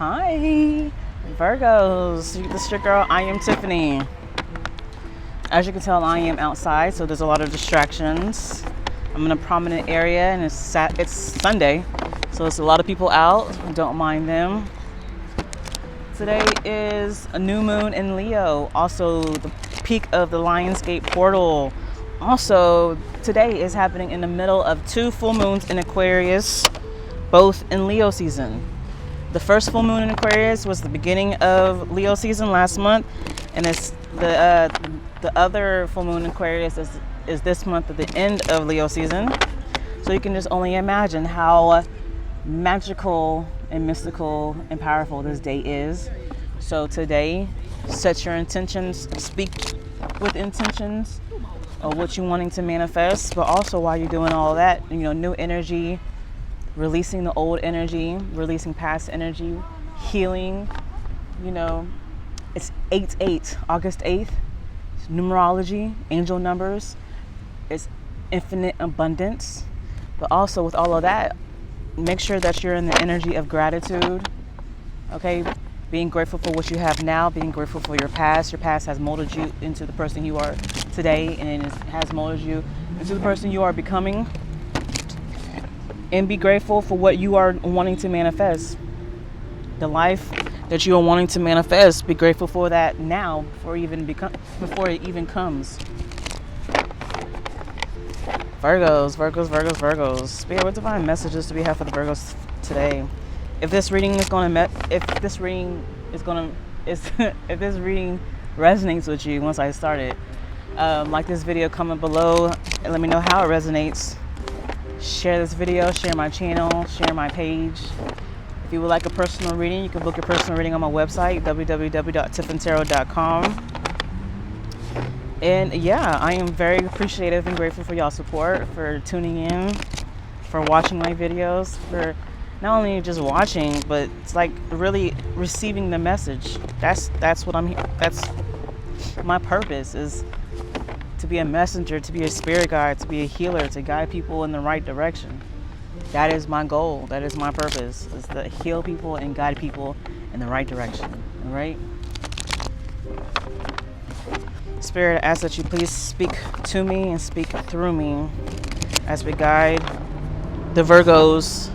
Hi, Virgos. This is your girl, I.am.Tiffanee. As you can tell, I am outside, so there's a lot of distractions. I'm in a prominent area, and it's Sunday, so there's a lot of people out. Don't mind them. Today is a new moon in Leo, also the peak of the Lionsgate portal. Also, today is happening in the middle of two full moons in Aquarius, both in Leo season. The first full moon in Aquarius was the beginning of Leo season last month, and it's the other full moon in Aquarius is this month at the end of Leo season. So you can just only imagine how magical and mystical and powerful this day is. So today, set your intentions, speak with intentions of what you're wanting to manifest, but also while you're doing all that, new energy, releasing the old energy, releasing past energy, healing. It's 8/8, August 8th. It's numerology, angel numbers. It's infinite abundance. But also with all of that, make sure that you're in the energy of gratitude. Okay? Being grateful for what you have now, being grateful for your past. Your past has molded you into the person you are today, and it has molded you into the person you are becoming. And be grateful for what you are wanting to manifest. The life that you are wanting to manifest, be grateful for that now before it even comes. Virgos. Spirit, what divine messages do we have for the Virgos today? If this reading resonates with you once I start it, like this video, comment below and let me know how it resonates. Share this video, share my channel, share my page. If you would like a personal reading, you can book your personal reading on my website, www.tiffaneetarot.com. And yeah, I am very appreciative and grateful for y'all's support, for tuning in, for watching my videos, for not only just watching, but it's like really receiving the message. That's what I'm here. That's my purpose, is to be a messenger, to be a spirit guide, to be a healer, to guide people in the right direction. That is my goal. That is my purpose, is to heal people and guide people in the right direction. All right? Spirit, I ask that you please speak to me and speak through me as we guide the Virgos.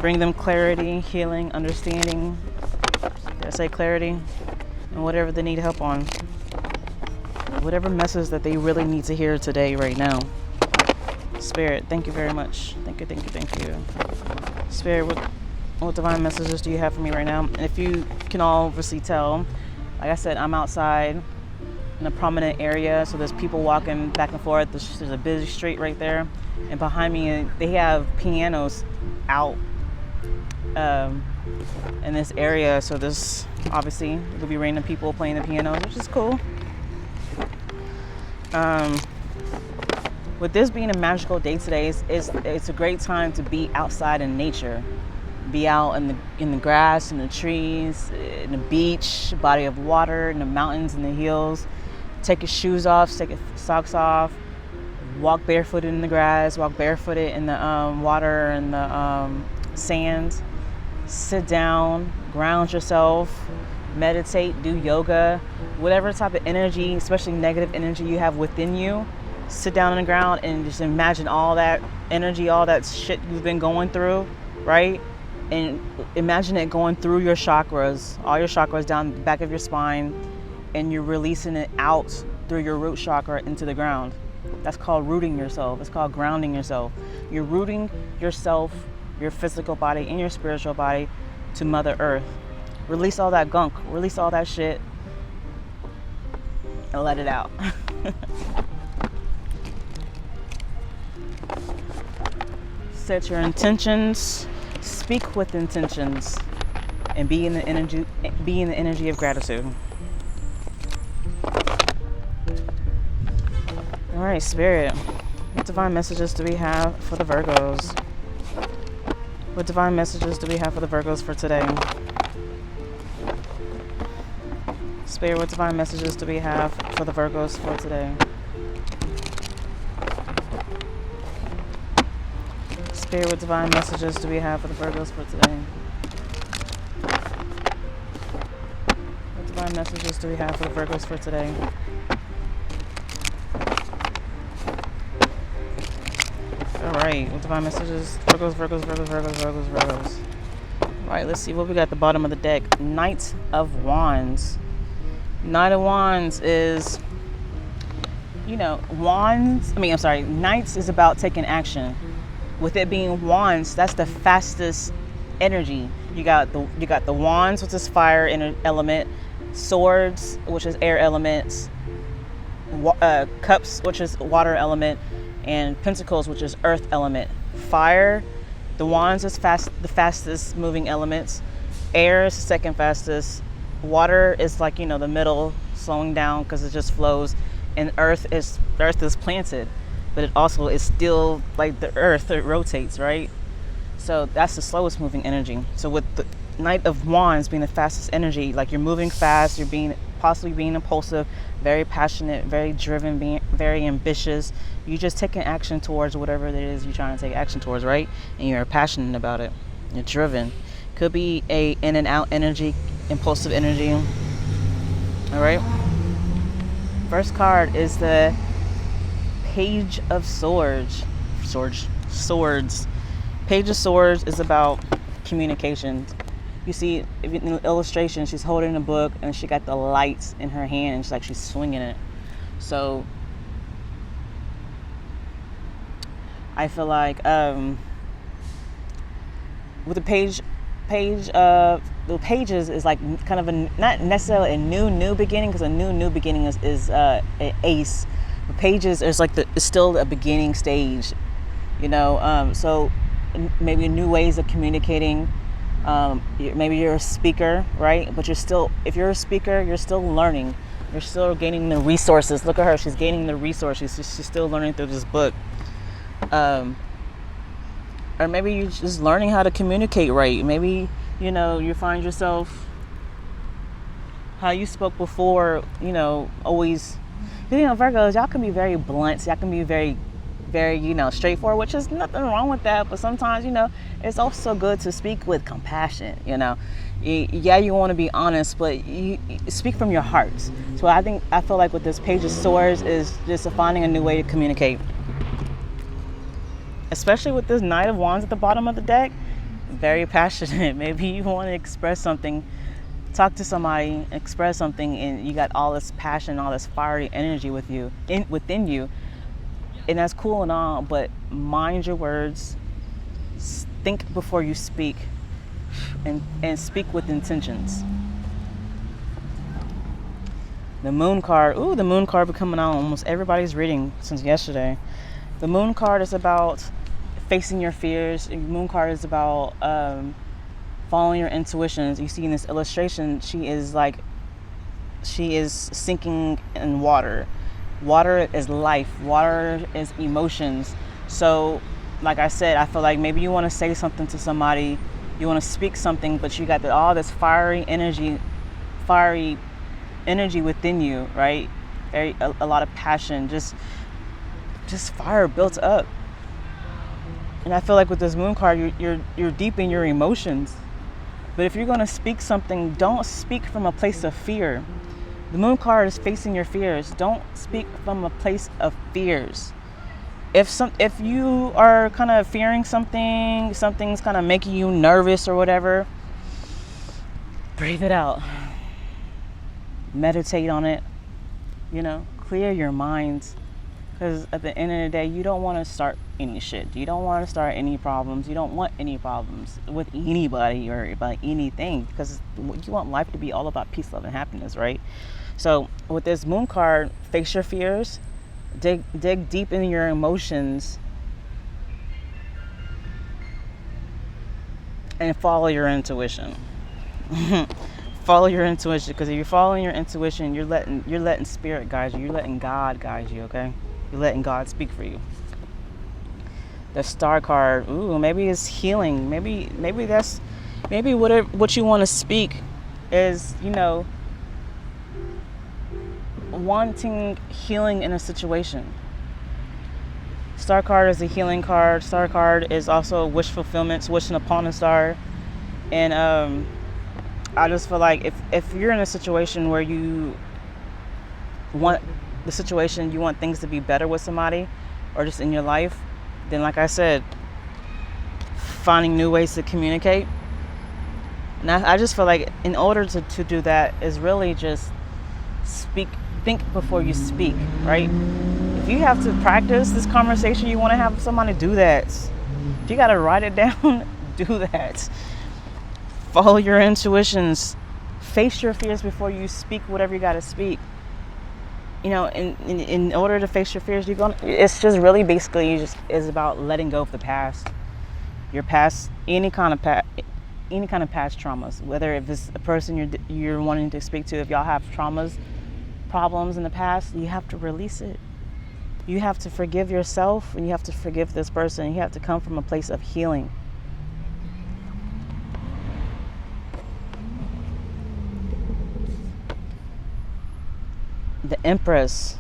Bring them clarity, healing, understanding. Did I say clarity? And whatever they need help on. Whatever message that they really need to hear today, right now. Spirit, thank you very much. Thank you. Spirit, what divine messages do you have for me right now? And if you can obviously tell, like I said, I'm outside in a prominent area, so there's people walking back and forth. There's a busy street right there. And behind me, they have pianos out in this area. So there's obviously, there'll be random people playing the pianos, which is cool. With this being a magical day today, it's a great time to be outside in nature. Be out in the grass, in the trees, in the beach, body of water, in the mountains, in the hills. Take your shoes off, take your socks off. Walk barefooted in the grass, walk barefooted in the water and the sand. Sit down, ground yourself, meditate, do yoga, whatever type of energy, especially negative energy you have within you. Sit down on the ground and just imagine all that energy, all that shit you've been going through, right? And imagine it going through your chakras, all your chakras down the back of your spine, and you're releasing it out through your root chakra into the ground. That's called rooting yourself. It's called grounding yourself. You're rooting yourself, your physical body and your spiritual body, to Mother Earth. Release all that gunk, release all that shit, and let it out. Set your intentions, speak with intentions, and be in the energy of gratitude. All right, Spirit, what divine messages do we have for the Virgos? What divine messages do we have for the Virgos for today? Spirit, what divine messages do we have for the Virgos for today? Spirit, what divine messages do we have for the Virgos for today? divine messages do we have for the Virgos for today? All right, what divine messages? Virgos. All right, let's see what we got at the bottom of the deck. Knight of Wands. Knight of Wands is, Knights is about taking action. With it being wands, that's the fastest energy. You got the wands, which is fire element, swords, which is air elements, cups, which is water element, and pentacles, which is earth element. Fire, the wands is the fastest moving elements. Air is the second fastest. Water is like, the middle, slowing down because it just flows. And earth is planted, but it also is still like the earth, it rotates, right? So that's the slowest moving energy. So with the Knight of Wands being the fastest energy, like you're moving fast, you're possibly being impulsive, very passionate, very driven, being very ambitious. You're just taking action towards whatever it is you're trying to take action towards, right? And you're passionate about it. You're driven. Could be a in and out energy, impulsive energy. All right. First card is the Page of Swords. Page of Swords is about communication. You see in the illustration, she's holding a book and she got the lights in her hand and she's swinging it. So I feel like with the pages is like kind of not necessarily a new beginning, because a new beginning is an ace. The pages is like it's still a beginning stage, so maybe new ways of communicating. Maybe you're a speaker, right? But if you're a speaker, you're still learning. You're still gaining the resources. Look at her. She's gaining the resources. She's still learning through this book. Or maybe you're just learning how to communicate right. Maybe, you find yourself, how you spoke before, always, Virgos, y'all can be very blunt. Y'all can be very, very, straightforward, which is nothing wrong with that. But sometimes, it's also good to speak with compassion, Yeah, you want to be honest, but you speak from your heart. So I feel like with this Page of Swords is just finding a new way to communicate. Especially with this Knight of Wands at the bottom of the deck, very passionate. Maybe you want to express something, talk to somebody, express something, and you got all this passion, all this fiery energy within you. And that's cool and all, but mind your words, think before you speak, and speak with intentions. The Moon card, the Moon card been coming out almost everybody's reading since yesterday. The Moon card is about facing your fears. The Moon card is about following your intuitions. You see in this illustration, she is sinking in water. Water is life. Water is emotions. So, like I said, I feel like maybe you want to say something to somebody, you want to speak something, but you got all this fiery energy within you, right? A lot of passion, just fire built up. And I feel like with this Moon card, you're deep in your emotions. But if you're going to speak something, don't speak from a place of fear. The Moon card is facing your fears. Don't speak from a place of fears. If you are kind of fearing something's kind of making you nervous or whatever, breathe it out. Meditate on it. Clear your mind. Because at the end of the day, you don't want to start any shit. You don't want to start any problems. You don't want any problems with anybody or about anything, because you want life to be all about peace, love, and happiness, right? So with this Moon card, face your fears, dig deep into your emotions, and follow your intuition. Follow your intuition, because if you're following your intuition, you're letting spirit guide you. You're letting God guide you, okay? You're letting God speak for you. The Star card, maybe it's healing. Maybe what you want to speak is, wanting healing in a situation. Star card is a healing card. Star card is also wish fulfillment, wishing upon a star. And I just feel like if you're in a situation where you want you want things to be better with somebody or just in your life, then like I said, finding new ways to communicate. And I just feel like in order to do that is really just think before you speak, right? If you have to practice this conversation you want to have with somebody, do that. If you got to write it down, do that. Follow your intuitions. Face your fears before you speak whatever you got to speak. You know, in order to face your fears, it's just really basically is about letting go of the past. Your past, any kind of past traumas, whether if it's a person you're wanting to speak to, if y'all have problems in the past, you have to release it. You have to forgive yourself, and you have to forgive this person. You have to come from a place of healing. The Empress.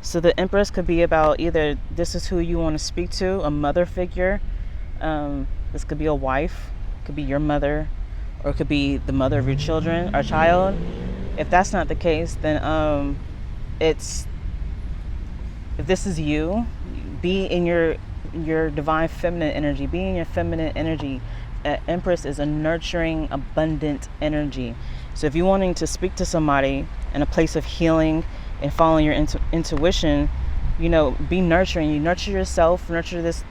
So the Empress could be about either this is who you want to speak to, a mother figure. This could be a wife, it could be your mother, or it could be the mother of your children or child. If that's not the case, then if this is you, be in your divine feminine energy. Be in your feminine energy. Empress is a nurturing, abundant energy. So if you're wanting to speak to somebody in a place of healing and following your intuition, you know, be nurturing. You nurture yourself, nurture this.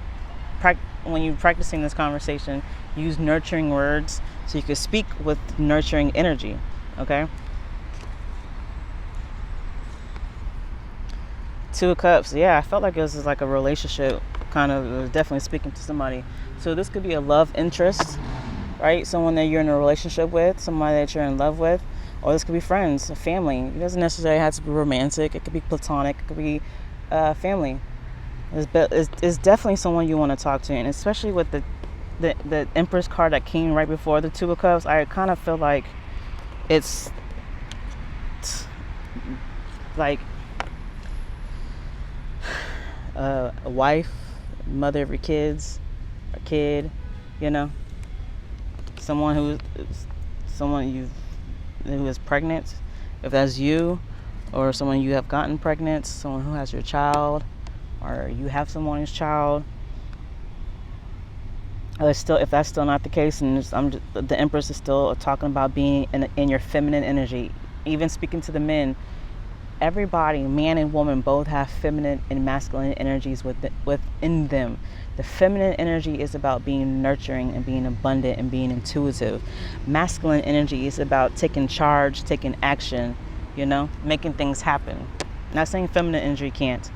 When you're practicing this conversation, use nurturing words so you can speak with nurturing energy, okay? Two of Cups. Yeah, I felt like this was like a relationship, kind of. It was definitely speaking to somebody. So this could be a love interest, right? Someone that you're in a relationship with, somebody that you're in love with, or this could be friends, a family. It doesn't necessarily have to be romantic. It could be platonic. It could be family. It's definitely someone you want to talk to, and especially with the Empress card that came right before the Two of Cups, I kind of feel like it's like a wife, mother of your kids, a kid, you know, someone who is pregnant, if that's you, or someone you have gotten pregnant, someone who has your child, or you have someone's child. If that's still not the case, and the Empress is still talking about being in your feminine energy. Even speaking to the men, everybody, man and woman, both have feminine and masculine energies within them. The feminine energy is about being nurturing and being abundant and being intuitive. Masculine energy is about taking charge, taking action, you know, making things happen. Not saying feminine energy can't,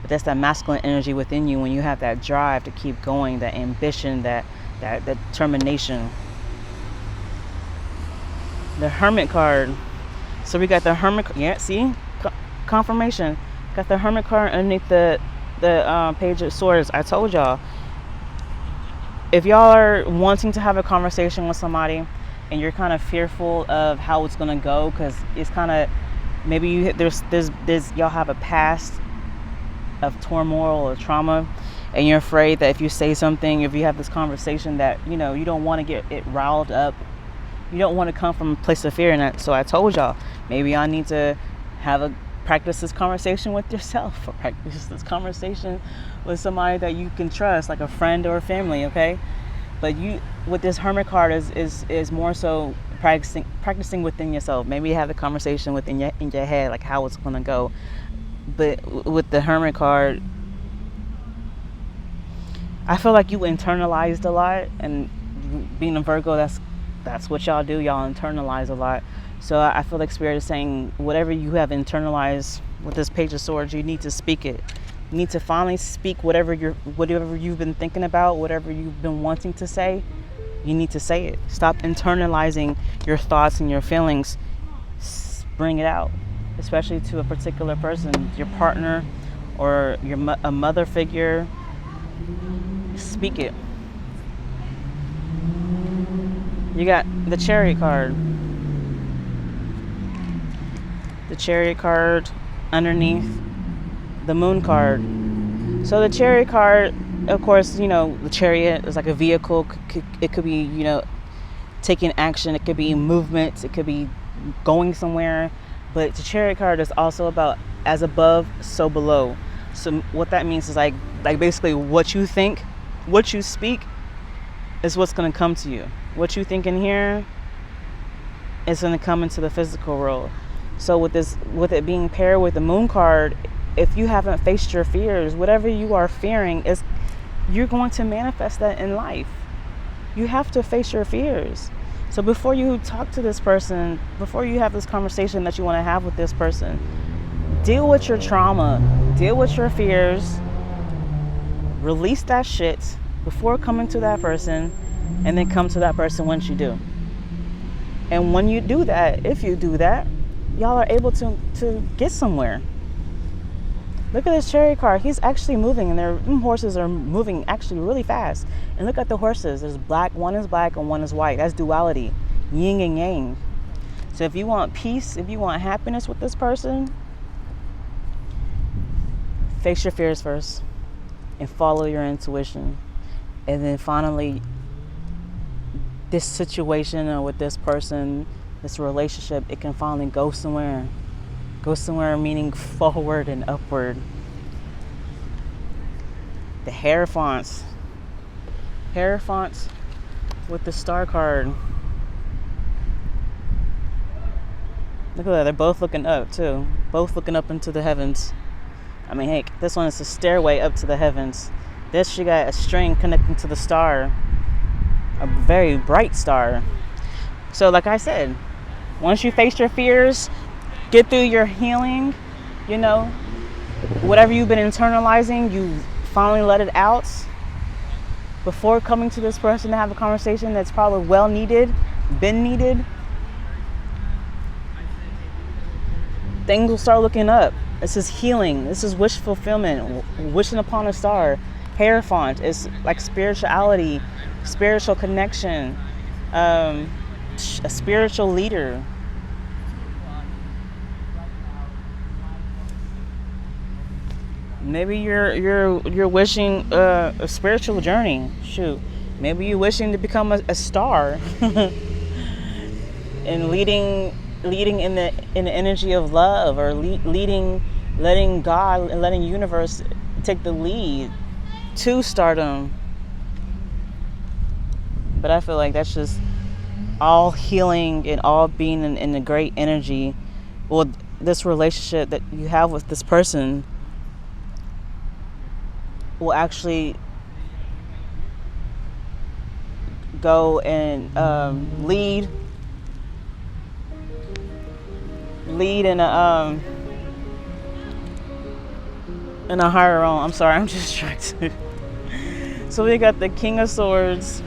but that's that masculine energy within you when you have that drive to keep going, that ambition, that determination. The Hermit card. So we got the Hermit. Yeah, see, confirmation. Got the Hermit card underneath the Page of Swords. I told y'all, if y'all are wanting to have a conversation with somebody and you're kind of fearful of how it's gonna go, because it's kind of maybe there's y'all have a past of turmoil or trauma, and you're afraid that if you say something, if you have this conversation, that you know you don't want to get it riled up, you don't want to come from a place of fear. And so I told y'all, maybe I need to practice this conversation with yourself, or practice this conversation with somebody that you can trust, like a friend or a family, okay? But you, with this Hermit card, is more so practicing within yourself. Maybe have the conversation in your head, like how it's gonna go. But with the Hermit card, I feel like you internalized a lot, and being a Virgo, that's what y'all do. Y'all internalize a lot. So I feel like Spirit is saying whatever you have internalized with this Page of Swords, you need to speak it. You need to finally speak whatever you've been thinking about, whatever you've been wanting to say. You need to say it. Stop internalizing your thoughts and your feelings. Bring it out, especially to a particular person, your partner or a mother figure. Speak it. You got the Chariot card. The Chariot card underneath the Moon card. So the Chariot card, of course, you know, the Chariot is like a vehicle. It could be, you know, taking action. It could be movement. It could be going somewhere. But the Chariot card is also about as above, so below. So what that means is like basically what you think, what you speak is what's going to come to you. What you think in here is going to come into the physical world. So with it being paired with the Moon card, if you haven't faced your fears, whatever you are fearing you're going to manifest that in life. You have to face your fears. So before you talk to this person, before you have this conversation that you want to have with this person, deal with your trauma, deal with your fears, release that shit before coming to that person, and then come to that person once you do. And when you do that, if you do that, y'all are able to get somewhere. Look at this Chariot card. He's actually moving, and their horses are moving actually really fast. And look at the horses. There's black. One is black and one is white. That's duality, yin and yang. So if you want peace, if you want happiness with this person, face your fears first and follow your intuition. And then finally, this situation or with this person, this relationship, it can finally go somewhere. Go somewhere meaning forward and upward. The Hierophants. Hierophants with the Star card. Look at that. They're both looking up too. Both looking up into the heavens. I mean, hey, this one is a stairway up to the heavens. This, she got a string connecting to the star. A very bright star. So like I said, once you face your fears, get through your healing, whatever you've been internalizing, you finally let it out before coming to this person to have a conversation that's probably well needed, been needed. Things will start looking up. This is healing. This is wish fulfillment, wishing upon a star. Hierophant is like spirituality, spiritual connection, a spiritual leader. Maybe you're wishing a spiritual journey. Shoot, maybe you're wishing to become a star, and leading in the energy of love, or letting God and letting universe take the lead to stardom. But I feel like that's just all healing and all being in a great energy. Well, this relationship that you have with this person will actually go and lead in a higher realm. I'm sorry, I'm just distracted. So we got the King of Swords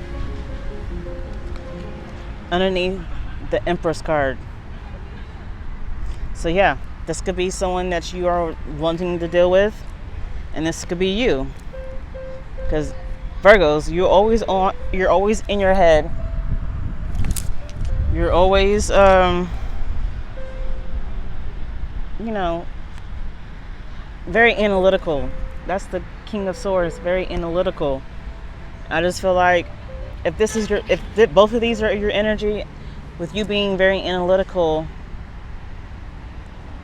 underneath the Empress card. So yeah, this could be someone that you are wanting to deal with, and this could be you. Because Virgos, you're always in your head. You're always very analytical. That's the King of Swords, very analytical. I just feel like if both of these are your energy, with you being very analytical,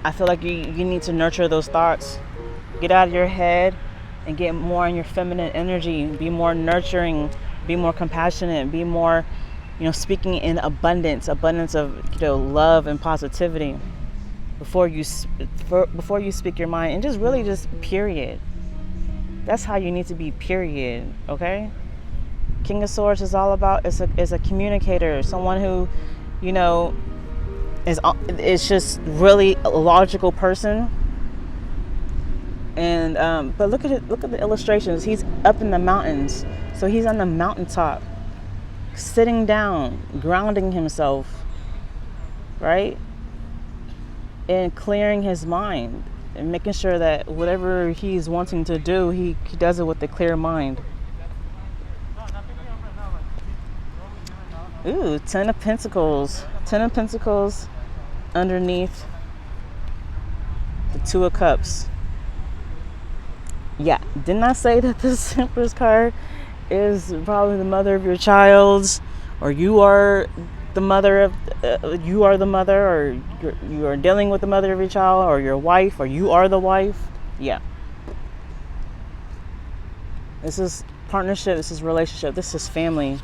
I feel like you need to nurture those thoughts. Get out of your head and get more in your feminine energy. Be more nurturing, be more compassionate, be more, speaking in abundance of, love and positivity before you speak your mind, and just period. That's how you need to be, period. Okay? King of Swords is all about is a communicator, someone who, is just really a logical person. And but look at the illustrations. He's up in the mountains, so he's on the mountaintop, sitting down, grounding himself, right, and clearing his mind and making sure that whatever he's wanting to do, he does it with a clear mind. Ooh, Ten of Pentacles. Ten of Pentacles underneath the Two of Cups. Yeah, didn't I say that this Empress card is probably the mother of your child's or you are the mother of you are the mother, or you are dealing with the mother of your child, or your wife, or you are the wife. Yeah, this is partnership, this is relationship, this is family.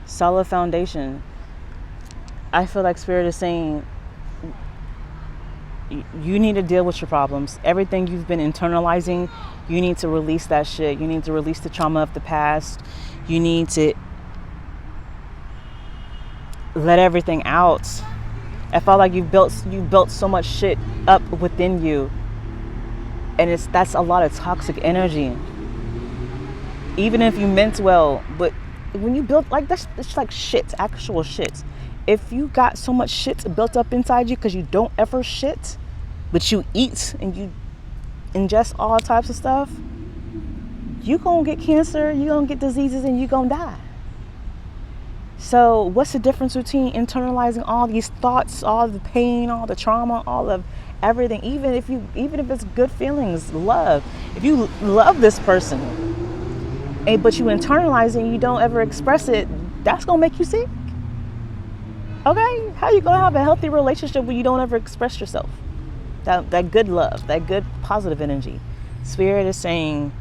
Solid foundation. I feel like Spirit is saying you need to deal with your problems. Everything you've been internalizing, you need to release that shit. You need to release the trauma of the past. You need to let everything out. I felt like you built so much shit up within you, and that's a lot of toxic energy. Even if you meant well, but when you build like that's it's like shit, actual shit. If you got so much shit built up inside you because you don't ever shit, but you eat and you ingest all types of stuff, you gonna get cancer, you gonna get diseases, and you gonna die. So what's the difference between internalizing all these thoughts, all the pain, all the trauma, all of everything, even if it's good feelings, love. If you love this person, but you internalize it and you don't ever express it, that's gonna make you sick. Okay? How you gonna have a healthy relationship when you don't ever express yourself? That good love, that good positive energy. Spirit is saying,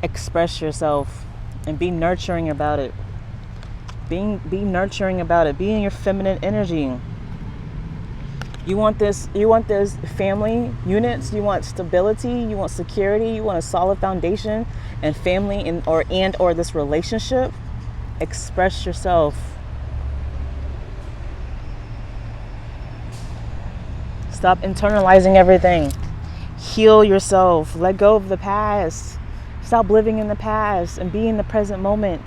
express yourself and be nurturing about it. Be nurturing about it. Be in your feminine energy. You want this family units, you want stability, you want security, you want a solid foundation and family or this relationship. Express yourself. Stop internalizing everything. Heal yourself. Let go of the past. Stop living in the past and be in the present moment.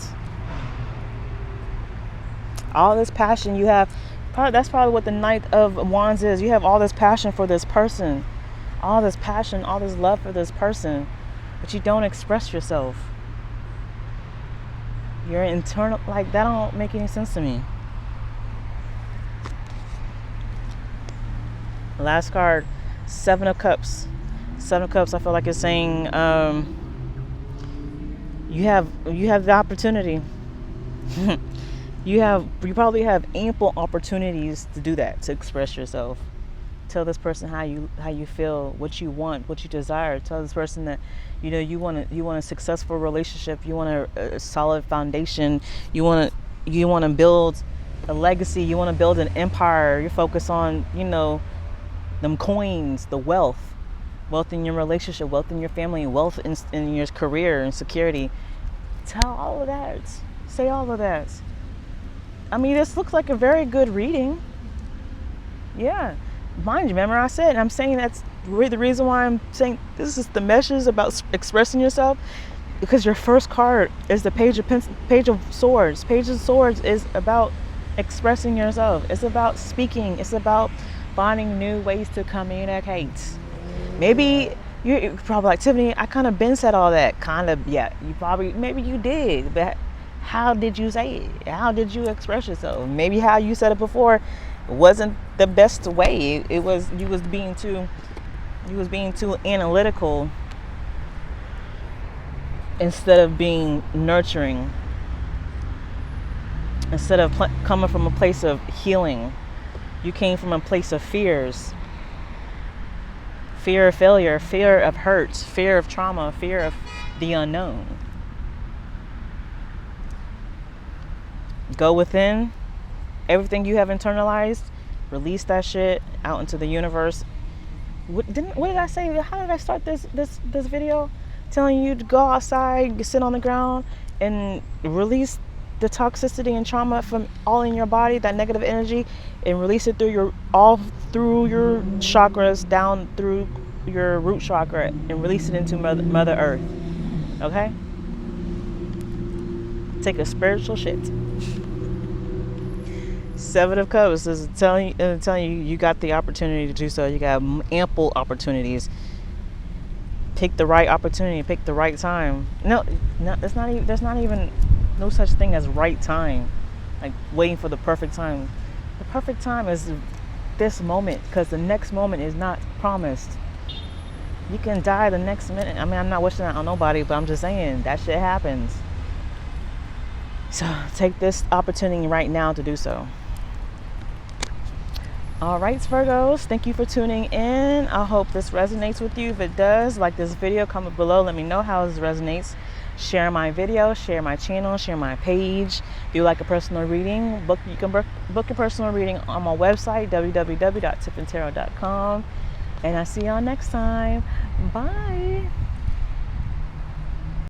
All this passion you have, that's probably what the Knight of Wands is. You have all this passion for this person. All this passion, all this love for this person. But you don't express yourself. You're internal, like that don't make any sense to me. Last card, Seven of Cups. Seven of Cups, I feel like it's saying you have the opportunity. you probably have ample opportunities to do that, to express yourself. Tell this person how you feel, what you want, what you desire. Tell this person that you want a successful relationship, you want a solid foundation, you want to build a legacy, you want to build an empire. You focus on them coins, the wealth in your relationship, wealth in your family, wealth in your career and security. Tell all of that. Say all of that. I mean, this looks like a very good reading. Yeah. Mind you, remember I said, and I'm saying that's really the reason why I'm saying this is the message about expressing yourself, because your first card is the Page of Swords. Page of Swords is about expressing yourself. It's about speaking. It's about finding new ways to communicate. Maybe you're probably like, Tiffany, I kind of been said all that. Kind of, yeah. Maybe you did, but how did you say it? How did you express yourself? Maybe how you said it before wasn't the best way. You was being too analytical instead of being nurturing. Instead of coming from a place of healing, you came from a place of fears. Fear of failure, fear of hurt, fear of trauma, fear of the unknown. Go within. Everything you have internalized, release that shit out into the universe. What did I say? How did I start this video? Telling you to go outside, sit on the ground, and release the toxicity and trauma from all in your body, that negative energy, and release it through your chakras, down through your root chakra, and release it into Mother Earth. Okay? Take a spiritual shit. Seven of Cups is telling you got the opportunity to do so. You got ample opportunities. Pick the right opportunity. Pick the right time. No, there's not even no such thing as right time. Like waiting for the perfect time. The perfect time is this moment, because the next moment is not promised. You can die the next minute. I mean, I'm not wishing that on nobody, but I'm just saying that shit happens. So take this opportunity right now to do so. All right, Virgos, thank you for tuning in. I hope this resonates with you. If it does, like this video, comment below. Let me know how this resonates. Share my video, share my channel, share my page. If you like a personal reading, you can book a personal reading on my website, www.tiffaneetarot.com. And I see y'all next time. Bye.